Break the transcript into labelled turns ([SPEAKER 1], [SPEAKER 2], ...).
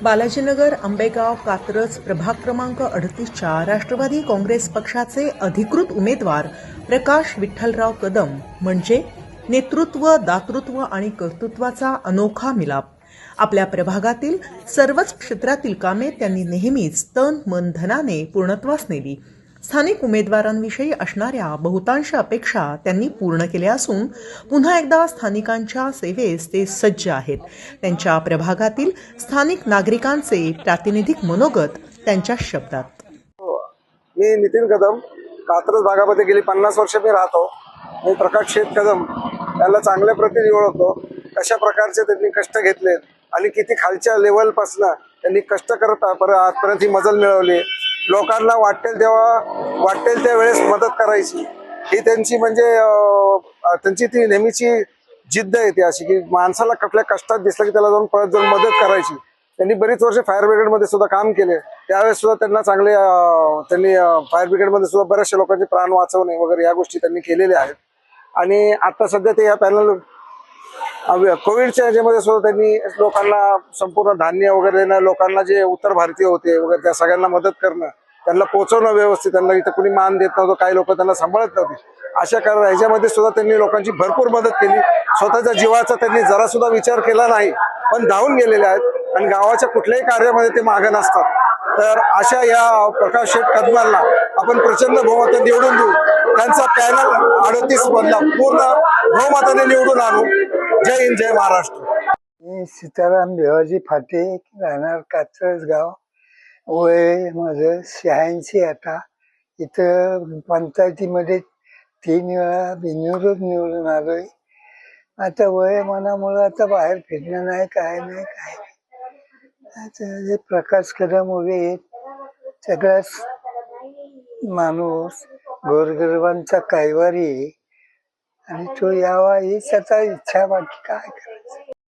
[SPEAKER 1] बालाजीनगर, आंबेगाव, कात्रज प्रभाग क्रमांक 38च्या राष्ट्रवादी काँग्रेस पक्षाचे अधिकृत उमेदवार प्रकाश विठ्ठलराव कदम म्हणजे नेतृत्व, दातृत्व आणि कर्तृत्वाचा अनोखा मिलाप। आपल्या प्रभागातील सर्वच क्षेत्रातील कामे त्यांनी नेहमीच तन मन धनाने पूर्णत्वास नेली। स्थानिक उमेदवारांविषयी असणाऱ्या बहुतांश अपेक्षा त्यांनी पूर्ण केल्या असून पुन्हा एकदा स्थानिकांच्या सेवेस ते सज्ज आहेत। त्यांच्या प्रभागातील स्थानिक नागरिकांचे प्रातिनिधिक मनोगत त्यांच्या शब्दात।
[SPEAKER 2] मी नितीन कदम, कात्रज भागामध्ये गेली 50 वर्ष मी राहतो। मी प्रकाश शेठ कदम याला चांगल्या प्रतीने ओळखतो। कशा प्रकारचे त्यांनी कष्ट घेतलेत आणि किती खालच्या लेवलपासून त्यांनी कष्ट करत आजपर्यंत ही मजल मिळवली। लोकांना वाटेल त्या वेळेस मदत करायची ही त्यांची म्हणजे त्यांची ती नेहमीची जिद्द आहे ती अशी की माणसाला कुठल्या कष्टात दिसलं की त्याला जाऊन परत जाऊन मदत करायची। त्यांनी बरीच वर्ष फायर ब्रिगेडमध्ये सुद्धा काम केले। त्यावेळेस सुद्धा त्यांना चांगले त्यांनी फायर ब्रिगेडमध्ये सुद्धा बऱ्याचशा लोकांचे प्राण वाचवणे वगैरे या गोष्टी त्यांनी केलेल्या आहेत। आणि आता सध्या ते या पॅनल कोविडच्या ह्याच्यामध्ये सुद्धा त्यांनी लोकांना संपूर्ण धान्य वगैरे देणं, लोकांना जे उत्तर भारतीय होते वगैरे त्या सगळ्यांना मदत करणं, त्यांना पोहोचवणं व्यवस्थित, त्यांना इथं कुणी मान देत नव्हतं, काही लोक त्यांना सांभाळत नव्हते। अशा कारण ह्याच्यामध्ये सुद्धा त्यांनी लोकांची भरपूर मदत केली। स्वतःच्या जीवाचा त्यांनी जरा सुद्धा विचार केला नाही, पण धावून गेलेले आहेत आणि गावाच्या कुठल्याही कार्यामध्ये ते मागे नसतात। तर अशा या प्रकाश शेठ कदमांना आपण प्रचंड बहुमताने निवडून देऊ। त्यांचा पॅनल 38 मधला पूर्ण बहुमताने निवडून आणू। जय हिंद, जय महाराष्ट्र।
[SPEAKER 3] मी सीताराम भिवाजी फाटे, राहणार कात्रज गाव। वय माझं 86 आता। इथं पंचायतीमध्ये 3 वेळा बिनविरोध निवडून आलोय। आता वयोमानामुळे आता बाहेर फिरणं नाही, काय नाही काय नाही। आता हे प्रकाश कदम उभे आहेत, सगळ्याच माणूस गोरगरिबांचा कायवारी आणि तो यावा हीच आता इच्छा, बाकी काय करायचं।